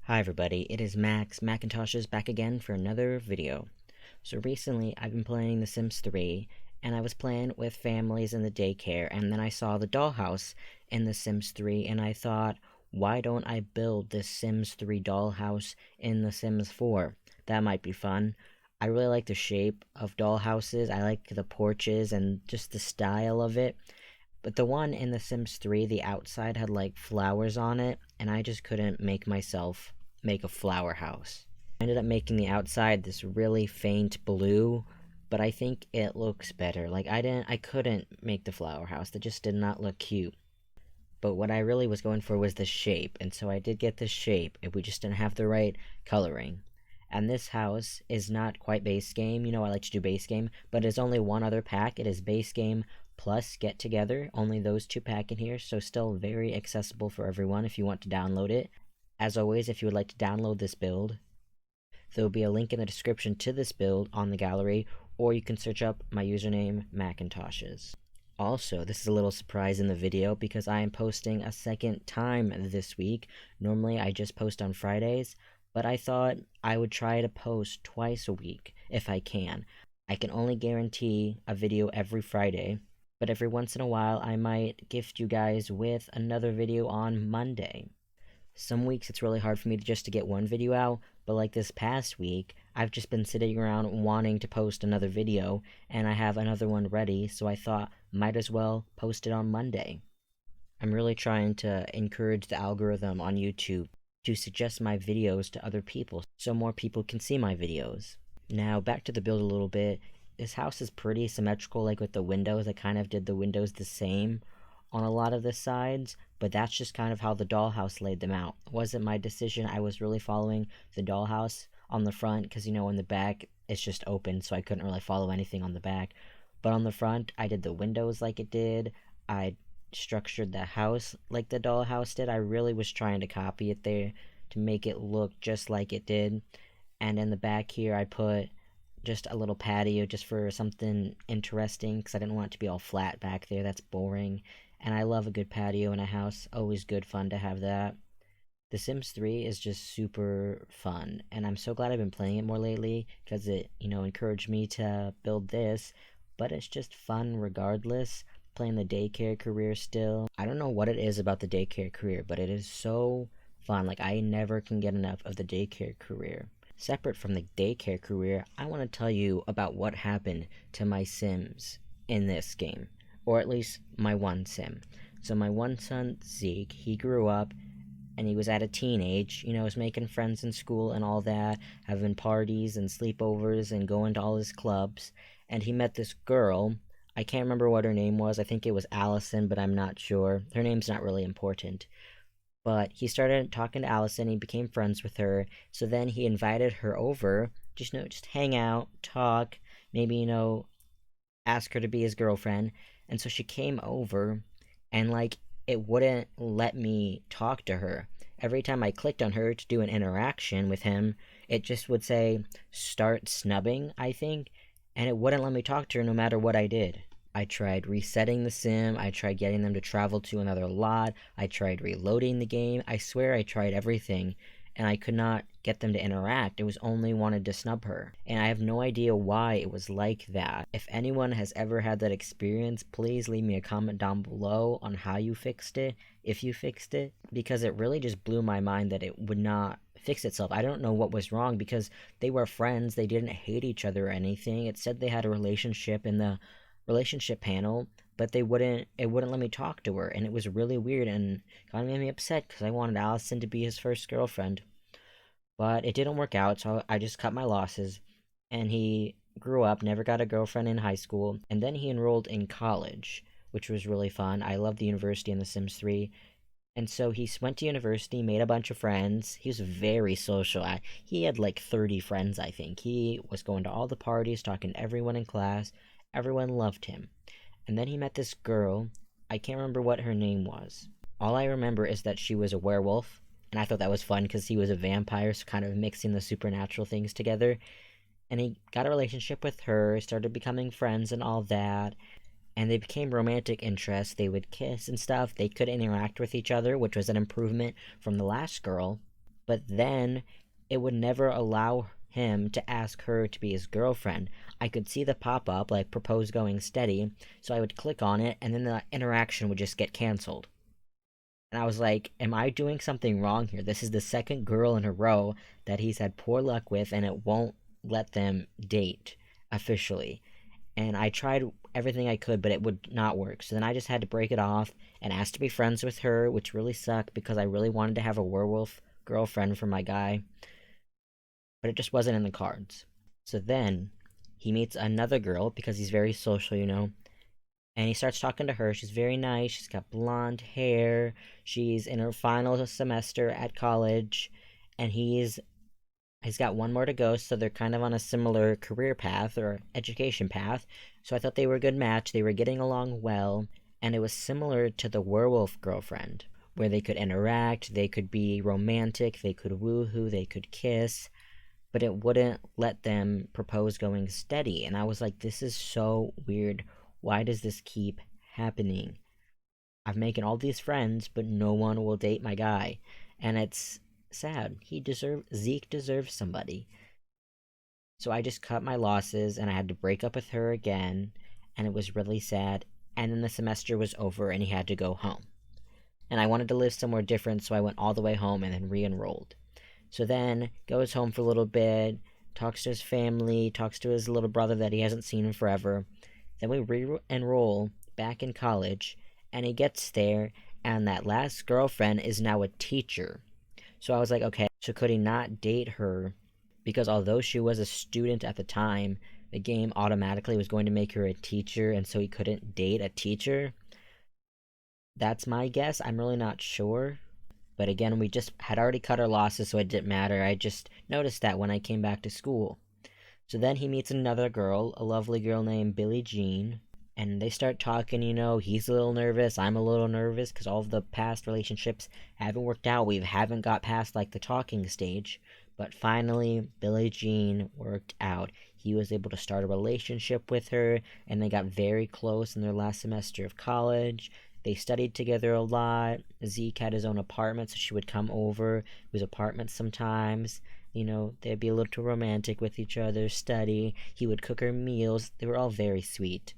Hi everybody, it is Macintosh's back again for another video. So recently I've been playing The Sims 3, and I was playing with families in the daycare, and then I saw the dollhouse in The Sims 3, and I thought, why don't I build this Sims 3 dollhouse in The Sims 4? That might be fun. I really like the shape of dollhouses, I like the porches and just the style of it. But the one in The Sims 3, the outside had like flowers on it, and I just couldn't make myself make a flower house. I ended up making the outside this really faint blue, but I think it looks better. Like I couldn't make the flower house. That just did not look cute. But what I really was going for was the shape, and so I did get the shape, we just didn't have the right coloring. And this house is not quite base game. You know, I like to do base game, but it's only one other pack. It is base game plus get together, only those two pack in here, so still very accessible for everyone if you want to download it. As always, if you would like to download this build, there will be a link in the description to this build on the gallery, or you can search up my username Macintoshes. Also, this is a little surprise in the video because I am posting a second time this week. Normally I just post on Fridays, but I thought I would try to post twice a week if I can. I can only guarantee a video every Friday, but every once in a while I might gift you guys with another video on Monday. Some weeks it's really hard for me to get one video out, but like this past week, I've just been sitting around wanting to post another video, and I have another one ready, so I thought might as well post it on Monday. I'm really trying to encourage the algorithm on YouTube to suggest my videos to other people so more people can see my videos. Now back to the build a little bit. This house is pretty symmetrical, like with the windows. I kind of did the windows the same on a lot of the sides, but that's just kind of how the dollhouse laid them out. It wasn't my decision. I was really following the dollhouse on the front because, you know, in the back it's just open, so I couldn't really follow anything on the back. But on the front, I did the windows like it did. I structured the house like the dollhouse did. I really was trying to copy it there to make it look just like it did. And in the back here, I put just a little patio just for something interesting because I didn't want it to be all flat back there. That's boring. And I love a good patio in a house. Always good fun to have that. The Sims 3 is just super fun, and I'm so glad I've been playing it more lately because it, you know, encouraged me to build this. But it's just fun regardless. Playing the daycare career still. I don't know what it is about the daycare career, but it is so fun. Like, I never can get enough of the daycare career. Separate from the daycare career, I want to tell you about what happened to my Sims in this game. Or at least my one Sim. So my one son, Zeke, he grew up and he was at a teenage, you know, was making friends in school and all that, having parties and sleepovers and going to all his clubs. And he met this girl. I can't remember what her name was. I think it was Allison, but I'm not sure. Her name's not really important. But he started talking to Allison, he became friends with her, so then he invited her over, just, you know, just hang out, talk, maybe, you know, ask her to be his girlfriend. And so she came over, and like, it wouldn't let me talk to her. Every time I clicked on her to do an interaction with him, it just would say, start snubbing, I think, and it wouldn't let me talk to her no matter what I did. I tried resetting the sim, I tried getting them to travel to another lot, I tried reloading the game, I swear I tried everything, and I could not get them to interact. It was only wanted to snub her. And I have no idea why it was like that. If anyone has ever had that experience, please leave me a comment down below on how you fixed it, if you fixed it, because it really just blew my mind that it would not fix itself. I don't know what was wrong because they were friends, they didn't hate each other or anything. It said they had a relationship in the relationship panel, but it wouldn't let me talk to her, and it was really weird and kind of made me upset because I wanted Allison to be his first girlfriend. But it didn't work out, so I just cut my losses, and he grew up, never got a girlfriend in high school, and then he enrolled in college, which was really fun. I loved the university in The Sims 3. And so he went to university, made a bunch of friends. He was very social. He had like 30 friends, I think. He was going to all the parties, talking to everyone in class. Everyone loved him. And then he met this girl. I can't remember what her name was. All I remember is that she was a werewolf, and I thought that was fun because he was a vampire, so kind of mixing the supernatural things together. And he got a relationship with her, started becoming friends and all that, and they became romantic interests. They would kiss and stuff. They could interact with each other, which was an improvement from the last girl. but then it would never allow him to ask her to be his girlfriend. I could see the pop-up, like propose going steady, so I would click on it, and then the interaction would just get canceled. And I was like, am I doing something wrong here? This is the second girl in a row that he's had poor luck with, and it won't let them date officially. And I tried everything I could, but it would not work. So then I just had to break it off and ask to be friends with her, which really sucked because I really wanted to have a werewolf girlfriend for my guy, but it just wasn't in the cards. So then he meets another girl because he's very social, and he starts talking to her. She's very nice. She's got blonde hair. She's in her final semester at college, and he's got one more to go, so they're kind of on a similar career path or education path. So I thought they were a good match. They were getting along well, and it was similar to the werewolf girlfriend, where they could interact, they could be romantic, they could woohoo, they could kiss, but it wouldn't let them propose going steady. And I was like, this is so weird. Why does this keep happening? I'm making all these friends, but no one will date my guy. And it's sad. Zeke deserves somebody. So I just cut my losses, and I had to break up with her again, and it was really sad. And then the semester was over, and he had to go home. And I wanted to live somewhere different, so I went all the way home and then re-enrolled. So then, goes home for a little bit, talks to his family, talks to his little brother that he hasn't seen in forever. Then we re-enroll back in college, and he gets there, and that last girlfriend is now a teacher. So I was like, okay, so could he not date her? Because although she was a student at the time, the game automatically was going to make her a teacher, and so he couldn't date a teacher. That's my guess. I'm really not sure. But again, we just had already cut our losses, so it didn't matter. I just noticed that when I came back to school. So then he meets another girl, a lovely girl named Billie Jean, and they start talking. He's a little nervous, I'm a little nervous, because all of the past relationships haven't worked out. We haven't got past, like, the talking stage, but finally, Billie Jean worked out. He was able to start a relationship with her, and they got very close in their last semester of college. They studied together a lot. Zeke had his own apartment, so she would come over to his apartment sometimes. They'd be a little too romantic with each other, study. He would cook her meals. They were all very sweet.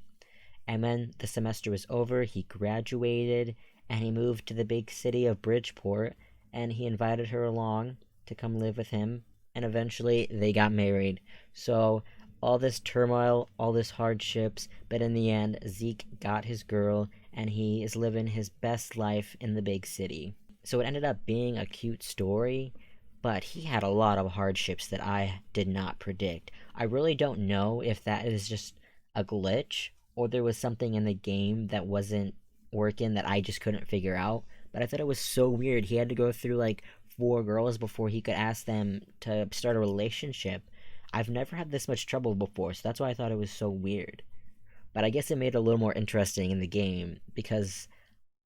And then the semester was over, he graduated, and he moved to the big city of Bridgeport, and he invited her along to come live with him, and eventually they got married. So all this turmoil, all this hardships, but in the end, Zeke got his girl, and he is living his best life in the big city. So it ended up being a cute story, but he had a lot of hardships that I did not predict. I really don't know if that is just a glitch, or there was something in the game that wasn't working that I just couldn't figure out. But I thought it was so weird. He had to go through like 4 girls before he could ask them to start a relationship. I've never had this much trouble before, so that's why I thought it was so weird. But I guess it made it a little more interesting in the game, because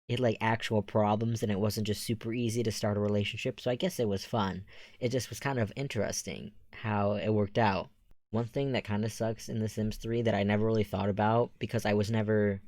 it had like actual problems and it wasn't just super easy to start a relationship, so I guess it was fun. It just was kind of interesting how it worked out. One thing that kind of sucks in The Sims 3 that I never really thought about, because I was never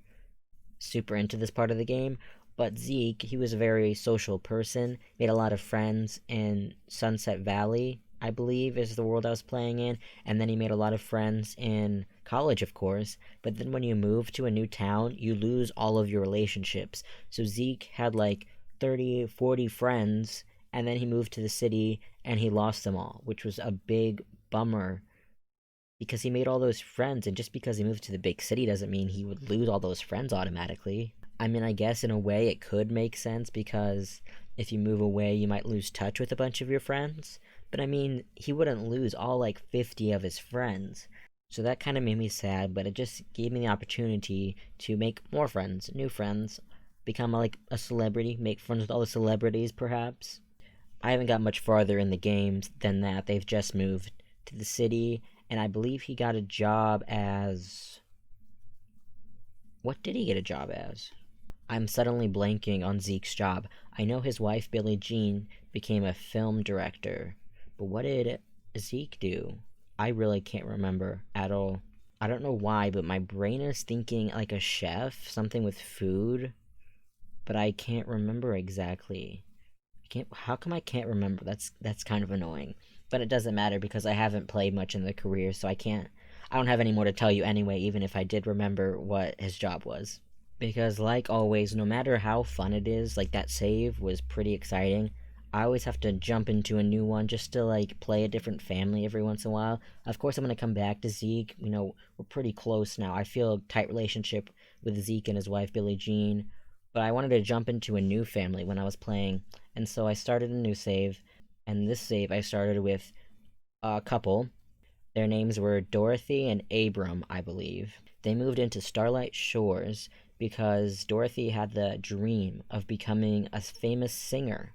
super into this part of the game, but Zeke, he was a very social person, made a lot of friends in Sunset Valley, I believe is the world I was playing in, and then he made a lot of friends in college, of course, but then when you move to a new town, you lose all of your relationships. So Zeke had like 30, 40 friends, and then he moved to the city, and he lost them all, which was a big bummer, because he made all those friends, and just because he moved to the big city doesn't mean he would lose all those friends automatically. I mean, I guess in a way it could make sense, because if you move away, you might lose touch with a bunch of your friends. But I mean, he wouldn't lose all like 50 of his friends. So that kind of made me sad, but it just gave me the opportunity to make more friends, new friends, become like a celebrity, make friends with all the celebrities perhaps. I haven't got much farther in the games than that. They've just moved to the city, and I believe he got a job as... What did he get a job as? I'm suddenly blanking on Zeke's job. I know his wife, Billie Jean, became a film director. But what did Zeke do? I really can't remember at all. I don't know why, but my brain is thinking like a chef, something with food. But I can't remember exactly. I How come I can't remember? That's kind of annoying. But it doesn't matter because I haven't played much in the career, so I don't have any more to tell you anyway, even if I did remember what his job was. Because like always, no matter how fun it is, like that save was pretty exciting. I always have to jump into a new one just to like play a different family every once in a while. Of course, I'm gonna come back to Zeke. We're pretty close now. I feel a tight relationship with Zeke and his wife Billie Jean, but I wanted to jump into a new family when I was playing, and so I started a new save. And this save I started with a couple. Their names were Dorothy and Abram, I believe. They moved into Starlight Shores because Dorothy had the dream of becoming a famous singer.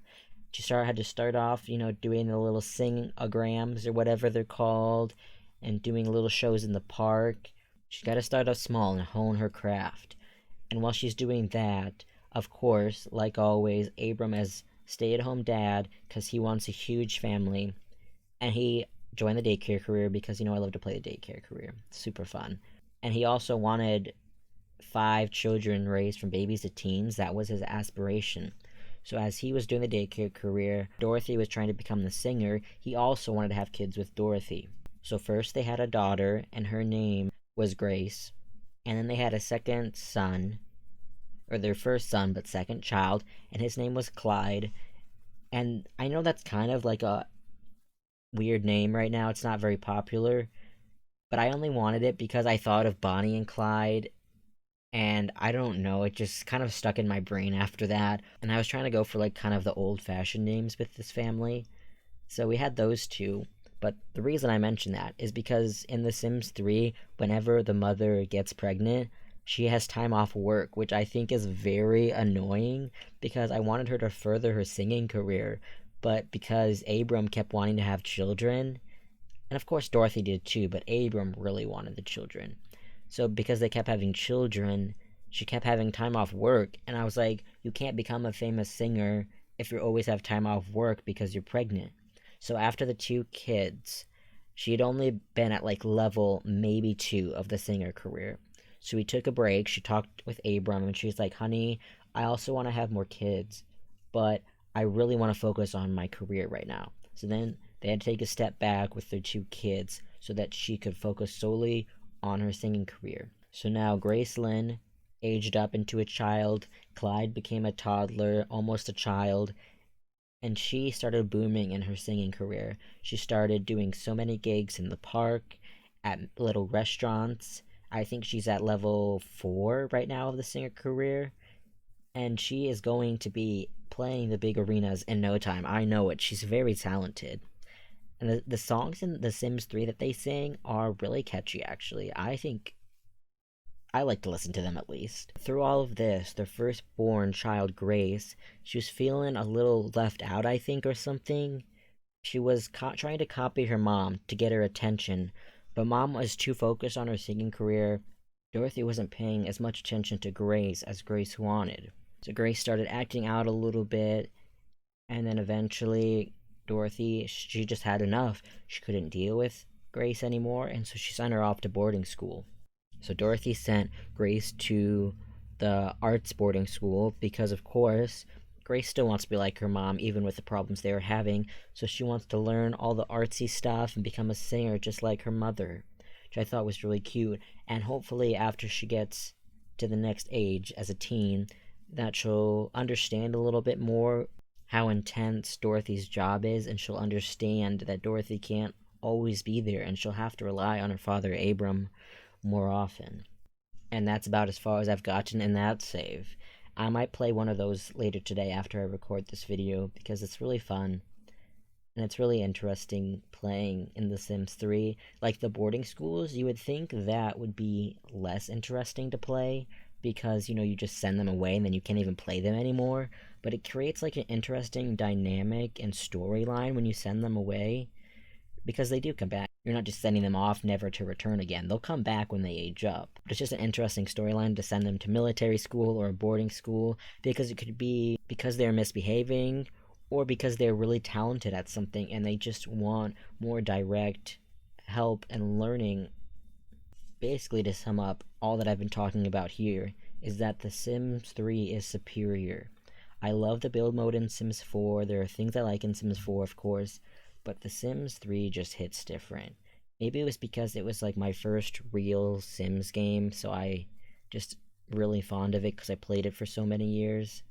Had to start off, doing the little sing-ograms or whatever they're called, and doing little shows in the park. She's got to start off small and hone her craft. And while she's doing that, of course, like always, Abram as stay-at-home dad, because he wants a huge family, and he joined the daycare career because, I love to play the daycare career. It's super fun. And he also wanted 5 children raised from babies to teens. That was his aspiration. So as he was doing the daycare career, Dorothy was trying to become the singer. He also wanted to have kids with Dorothy. So first they had a daughter, and her name was Grace. And then they had a second son, or their first son, but second child, and his name was Clyde. And I know that's kind of like a weird name right now. It's not very popular, but I only wanted it because I thought of Bonnie and Clyde, and I don't know, it just kind of stuck in my brain after that. And I was trying to go for like kind of the old-fashioned names with this family, so we had those two. But the reason I mention that is because in The Sims 3, whenever the mother gets pregnant, she has time off work, which I think is very annoying because I wanted her to further her singing career, but because Abram kept wanting to have children, and of course Dorothy did too, but Abram really wanted the children. So because they kept having children, she kept having time off work, and I was like, you can't become a famous singer if you always have time off work because you're pregnant. So after the 2 kids, she had only been at like level maybe 2 of the singer career. So we took a break. She talked with Abram, and she's like, honey, I also want to have more kids, but I really want to focus on my career right now. So then they had to take a step back with their 2 kids so that she could focus solely on her singing career. So now Grace Lynn aged up into a child, Clyde became a toddler, almost a child, and she started booming in her singing career. She started doing so many gigs in the park, at little restaurants. I think she's at level 4 right now of the singer career, and she is going to be playing the big arenas in no time. I know it. She's very talented. And the songs in The Sims 3 that they sing are really catchy, actually. I think I like to listen to them at least. Through all of this, their firstborn child, Grace, she was feeling a little left out, I think, or something. She was trying to copy her mom to get her attention, but Mom was too focused on her singing career. Dorothy wasn't paying as much attention to Grace as Grace wanted. So Grace started acting out a little bit, and then eventually Dorothy, she just had enough. She couldn't deal with Grace anymore, and so she sent her off to boarding school. So Dorothy sent Grace to the arts boarding school because, of course, Grace still wants to be like her mom, even with the problems they were having, so she wants to learn all the artsy stuff and become a singer just like her mother, which I thought was really cute. And hopefully after she gets to the next age as a teen, that she'll understand a little bit more how intense Dorothy's job is, and she'll understand that Dorothy can't always be there, and she'll have to rely on her father, Abram, more often. And that's about as far as I've gotten in that save. I might play one of those later today after I record this video, because it's really fun, and it's really interesting playing in The Sims 3. Like the boarding schools, you would think that would be less interesting to play, because, you just send them away and then you can't even play them anymore, but it creates like an interesting dynamic and storyline when you send them away, because they do come back. You're not just sending them off never to return again. They'll come back when they age up. But it's just an interesting storyline to send them to military school or boarding school, because it could be because they're misbehaving, or because they're really talented at something and they just want more direct help and learning. Basically, to sum up all that I've been talking about here, is that The Sims 3 is superior. I love the build mode in Sims 4. There are things I like in Sims 4, of course, but the Sims 3 just hits different. Maybe it was because it was like my first real Sims game, so I just really fond of it because I played it for so many years.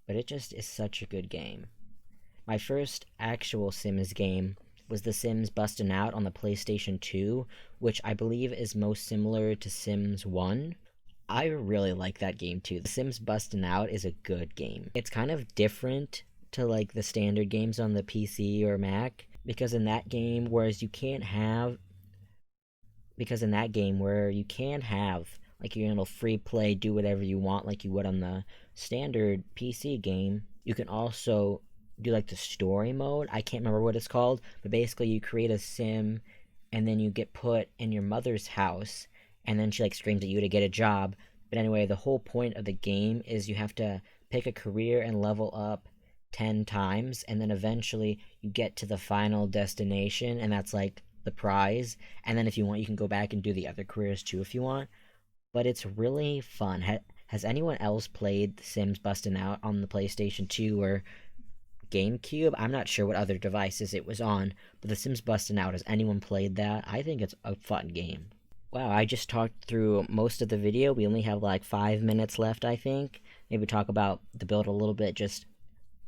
But it just is such a good game. My first actual Sims game was The Sims Bustin' Out on the PlayStation 2, which I believe is most similar to Sims 1. I really like that game too. The Sims Bustin' Out is a good game. It's kind of different to like the standard games on the PC or Mac, because in that game, where you can have like free play, do whatever you want like you would on the standard PC game, you can also do like the story mode. I can't remember what it's called, but basically you create a sim and then you get put in your mother's house and then she like screams at you to get a job. But anyway, the whole point of the game is you have to pick a career and level up 10 times, and then eventually you get to the final destination, and that's like the prize. And then if you want, you can go back and do the other careers too if you want. But it's really fun. Has anyone else played The Sims Bustin' Out on the PlayStation 2 or GameCube? I'm not sure what other devices it was on, but The Sims Bustin' Out, has anyone played that? I think it's a fun game. Wow, I just talked through most of the video. We only have like 5 minutes left, I think. Maybe talk about the build a little bit just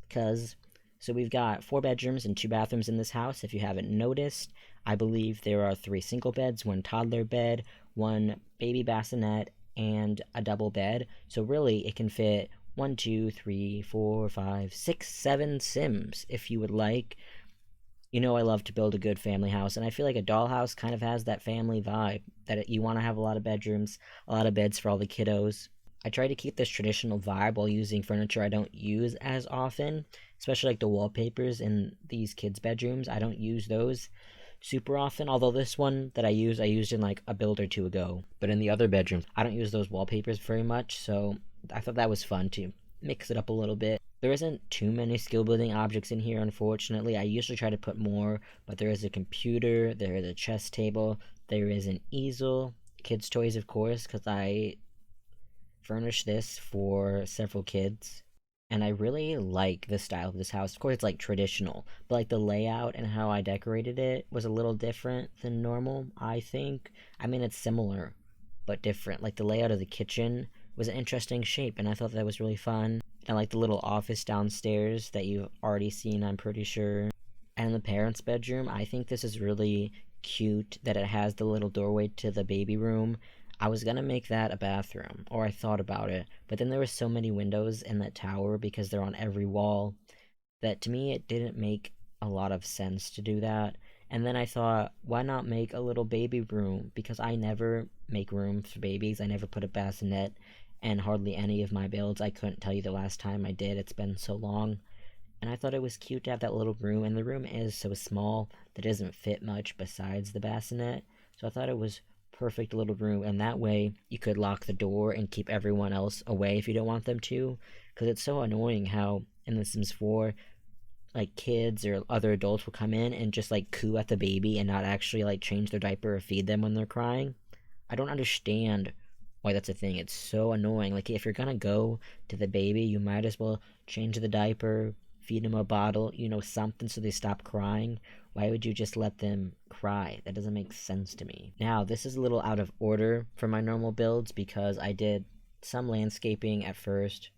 because. So we've got 4 bedrooms and 2 bathrooms in this house. If you haven't noticed, I believe there are 3 single beds, 1 toddler bed, 1 baby bassinet, and a double bed. So really, it can fit 1, 2, 3, 4, 5, 6, 7 Sims if you would like. You know I love to build a good family house, and I feel like a dollhouse kind of has that family vibe, that you want to have a lot of bedrooms, a lot of beds for all the kiddos. I try to keep this traditional vibe while using furniture I don't use as often, especially like the wallpapers in these kids' bedrooms. I don't use those super often, although this one that I used in like a build or two ago. But in the other bedrooms, I don't use those wallpapers very much, so I thought that was fun to mix it up a little bit. There isn't too many skill building objects in here, unfortunately. I usually try to put more, but there is a computer, there is a chess table, there is an easel, kids' toys, of course, because I furnished this for several kids. And I really like the style of this house. Of course, it's like traditional, but like the layout and how I decorated it was a little different than normal, I think. I mean, it's similar, but different. Like the layout of the kitchen was an interesting shape, and I thought that was really fun. And I like the little office downstairs that you've already seen, I'm pretty sure. And in the parents' bedroom, I think this is really cute that it has the little doorway to the baby room. I was gonna make that a bathroom, or I thought about it, but then there were so many windows in that tower because they're on every wall that to me it didn't make a lot of sense to do that. And then I thought, why not make a little baby room? Because I never make room for babies. I never put a bassinet, and hardly any of my builds. I couldn't tell you the last time I did. It's been so long. And I thought it was cute to have that little room, and the room is so small that it doesn't fit much besides the bassinet. So I thought it was perfect little room, and that way you could lock the door and keep everyone else away if you don't want them to, because it's so annoying how in The Sims 4 like kids or other adults will come in and just like coo at the baby and not actually like change their diaper or feed them when they're crying. I don't understand why that's a thing. It's so annoying. Like if you're gonna go to the baby, you might as well change the diaper, feed them a bottle, something so they stop crying. Why would you just let them cry? That doesn't make sense to me. Now, this is a little out of order for my normal builds because I did some landscaping at first.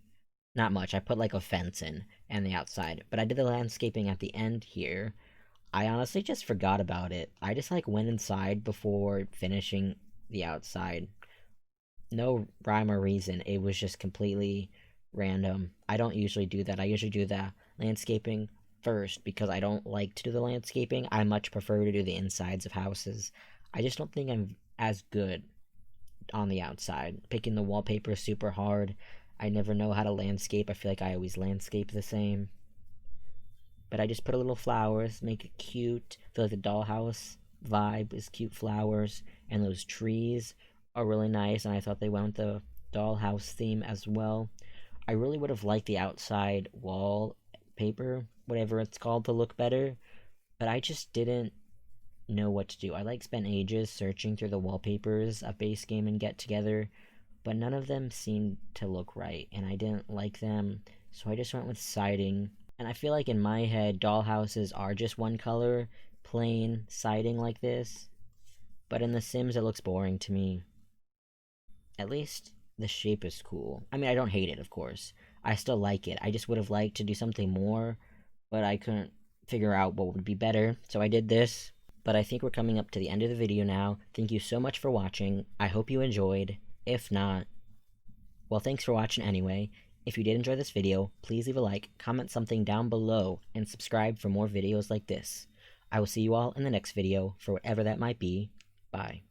Not much. I put like a fence in and the outside, but I did the landscaping at the end here. I honestly just forgot about it. I just like went inside before finishing the outside. No rhyme or reason. It was just completely random. I don't usually do that. I usually do the landscaping first because I don't like to do the landscaping. I much prefer to do the insides of houses. I just don't think I'm as good on the outside. Picking the wallpaper is super hard. I never know how to landscape. I feel like I always landscape the same. But I just put a little flowers, make it cute. I feel like the dollhouse vibe is cute flowers, and those trees are really nice, and I thought they went with the dollhouse theme as well. I really would have liked the outside wallpaper, whatever it's called, to look better, but I just didn't know what to do. I spent ages searching through the wallpapers of base game and get together, but none of them seemed to look right, and I didn't like them so I just went with siding. And I feel like in my head, dollhouses are just one color, plain siding like this. But in The Sims, it looks boring to me. At least the shape is cool. I mean, I don't hate it, of course. I still like it. I just would have liked to do something more, but I couldn't figure out what would be better, so I did this. But I think we're coming up to the end of the video now. Thank you so much for watching. I hope you enjoyed. If not, well, thanks for watching anyway. If you did enjoy this video, please leave a like, comment something down below, and subscribe for more videos like this. I will see you all in the next video, for whatever that might be. Bye.